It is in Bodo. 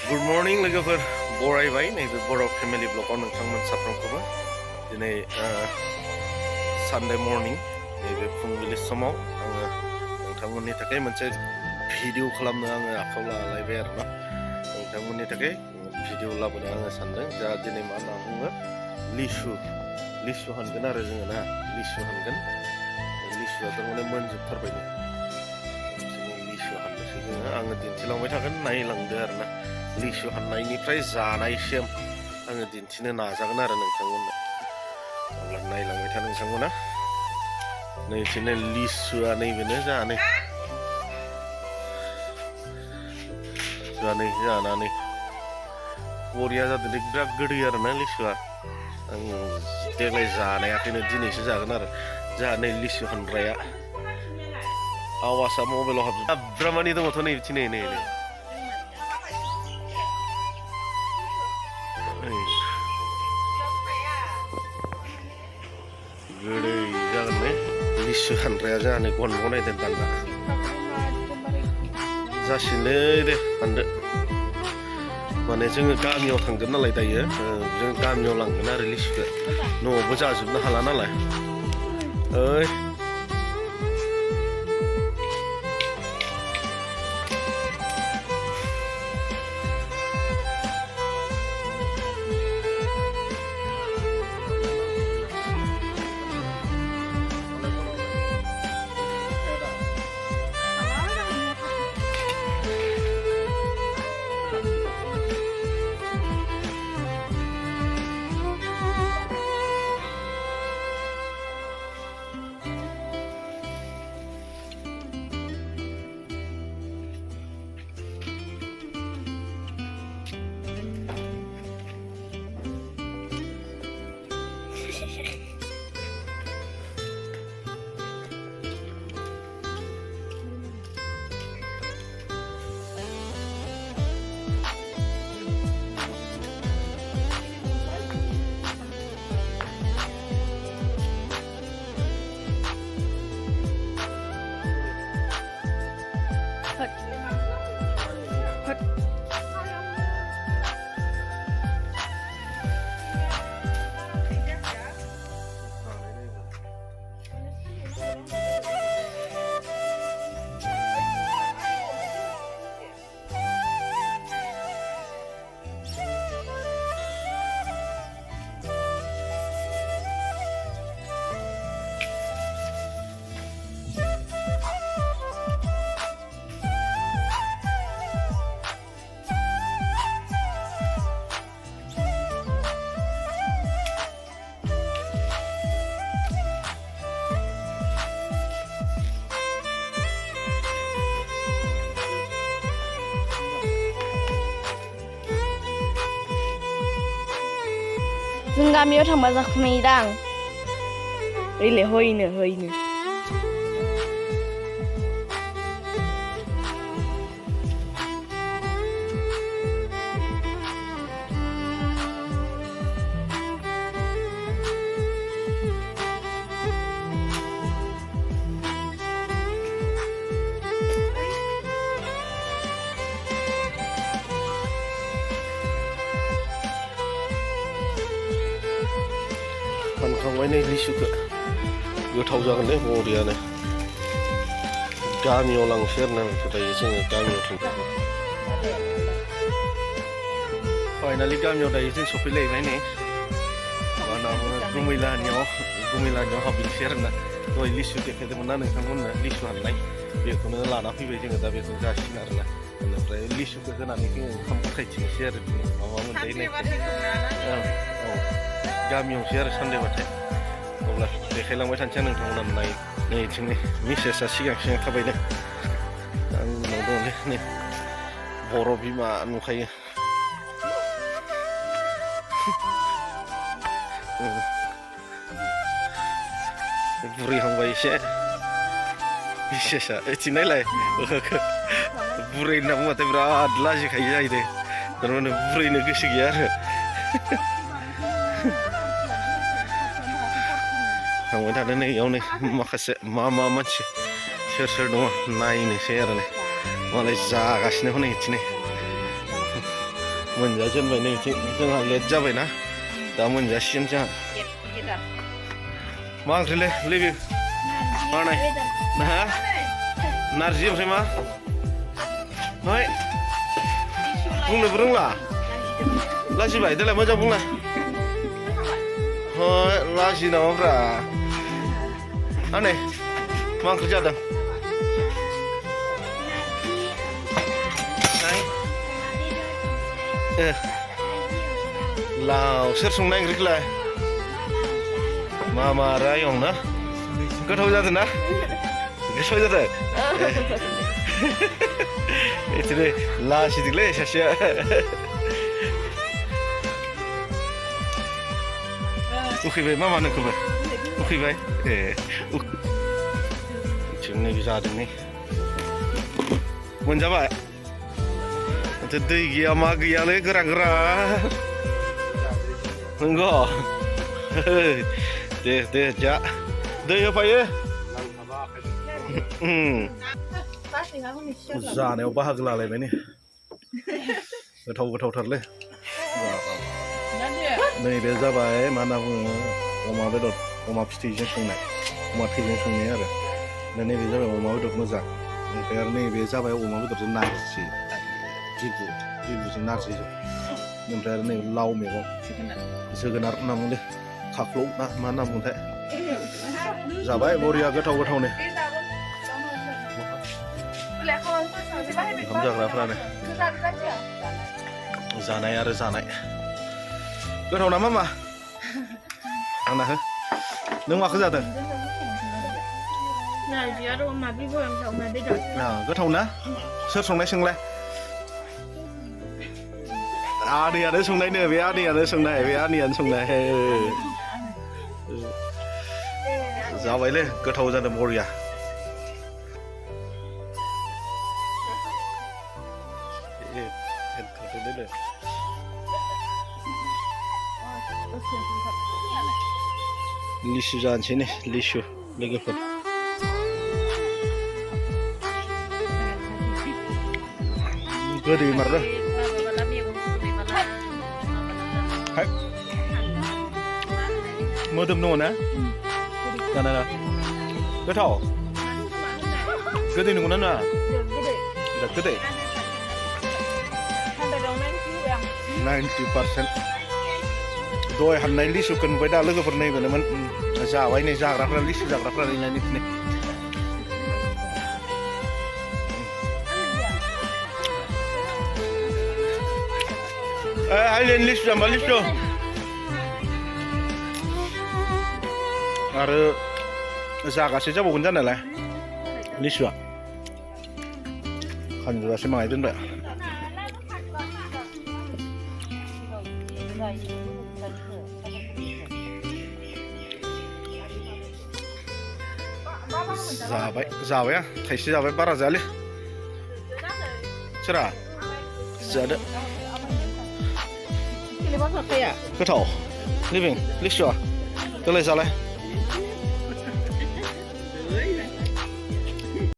गुड मर्निं लोगोफोर बरायबाय नैबे बर' फेमिलि ब्लगाव नोंथांमोन साफ्रोमखौबो दिनै सानडे मर्निं नैबे फुंबिलि समाव आङो नोंथांमोननि थाखाय मोनसे भिडिअ खालामनो आङो आखायाव लालायबाय आरोना नोंथांमोननि थाखाय भिडिअ लाबोनो आङो सानदों जा दिनै मा होनना बुङो लिसु हानगोन आरो जोङो ना लिसु हानगोन लिसुआ थारमाने मोनजोबथारबायनो लिसु हाननोसै जोङो आङो दिन्थिलांबाय थागोन नायलांदो आरोना लिसु हाननायनिफ्राय जानायसिम आङो दिन्थिनो नाजागोन आरो नोंथांमोननो अब्ला नायलांबाय था नोंथांमोना नैथिनो लिसुआ नैबेनो जानानै जानानै बरिया जादों बिराद गोदै आरोना लिसुआ आं देग्लाय जानायाखैनो दिनैसो जागोन आरो जोंहा नै लिसु हानग्राया आवाजआ मबाइलाव हाबज्रामानि दङथ' नै बिथिं नै गोदै जागोन ने लिसु हानग्राया जोंहा नै गन बनायदों दान्दा जासिगोनलै दे हानदो माने जोङो गामियाव थांगोन नालाय दायो जों गामियाव लांगोन आरो लिसुखौ न'आवबो जाजोबनो हाला नालाय ओइ जों गामियाव थांबा जाखुमायोदां ओइले हैनो हानखांबाय नै लिसुखौ गोथाव जागोनलै बरियानो गामियाव लांसै आरोना नोंखौ दायो जोङो गामियाव थांगोन फाइनालि गामियाव दायो जों सफैलायबाय नै मा होनना बुङो गुमैलानियाव हाबहैनोसै आरोना दहाय लिसु देखायदोंमोन ना नोंथांमोननो लिसु हाननाय बेखौनो लाना फैबाय जोङो दा बेखौनो जासिगोन आरोना बेनिफ्राय लिसुखौ होनानै जोङो ओंखाम खायथिनोसै आरो माबा मोनजायो औ गामियावसै आरो सानदेबाथाय अब्ला देखायलांबाय थानोसै आं नोंथांमोना नै जोंनि मिसेसआ सिगां थाबायनो आं उनाव दंलै नै बर' बिमा नुखायो बुरैहांबाय एसे मिसेसआ ओइथिं नायलाय बुरै होनना बुंबाथाय बिराद लाजिखायो जाहैदों थारमाने बुरैनो गोसो गैया आरो थांबाय थादों नै इयावनो माखासे मा मानसि सोर दङ नायनोसै आरो नै मालाय जागासिनो हनै इथिनो मोनजाजेनबाय नै जोंहा लेट जाबायना दा मोनजासिगोन जोंहा मा ओंख्रिलै लोगो मानाय ना नारजि ओमफ्राय मा हाय बुंनोबो रोंला लाजिबाय देलाय मोजां बुंलाय हाय लाजि नामाब्रा आनै मा ओंख्रि जादों लाव सोर संनाय ओंख्रिखौलाय मामा रायं ना गोथाव जादों ना गोथाव जादों बिदिनो लाजिदोंलै सासेया उखैबाय मामा नोंखौबो उखैबाय जोंनो जादों नै मोनजाबाय दै गैया मा गैयालै गोरा गोरा नंगौ दे जा दै होफायो जानायाव बाहागो लालायबाय नै गोथावथारलै नैबे जाबाय मा होनना बुङो अमा बेदर अमा फिथैजों संनाय अमा थैजों संनाय आरो दा नैबे जाबाय अमा बेदर मोजां ओमफ्राय आरो नैबे जाबाय अमा बेदरजों नारजि बिबुजों नारजिजों ओमफ्राय आरो नै लाव मैगं जोगोनार होनना बुंदे खाख्लौ ना मा होनना बुंथाय जाबाय बरिया गोथावनो ओंखाम जाग्राफ्रानो जानाय आरो जानाय गोथाव ना मामा आंना हो नों माखौ जादों गोथाव ना सोर संनाय सोंलाय आनैयानो संनायनो बे आनैयानो संनाय जाबायलै गोथाव जादों बरिया लिसु जानोसै नै लिसु लोगोफोर गोदै मारदों मोदोम दङ ना जाना गोथाव गोदै नंगौना नङा बिराद गोदै 90% दहाय हाननाय लिसुखौ नुबाय दा लोगोफोर नैबेनोमोन जाबाय नै जाग्राफ्रा लिसु जाग्राफ्रा नै आइलेन लिसु जाम्बा लिसु आरो जागासे जाबावगोन जानायालाय लिसुआ खानजुआसो माहाय दोनबाय जाबाय आं थाइसे जाबाय बारा जायालै सोरा जादो गोथाव लिभिं लिसुआ देलाय जालाय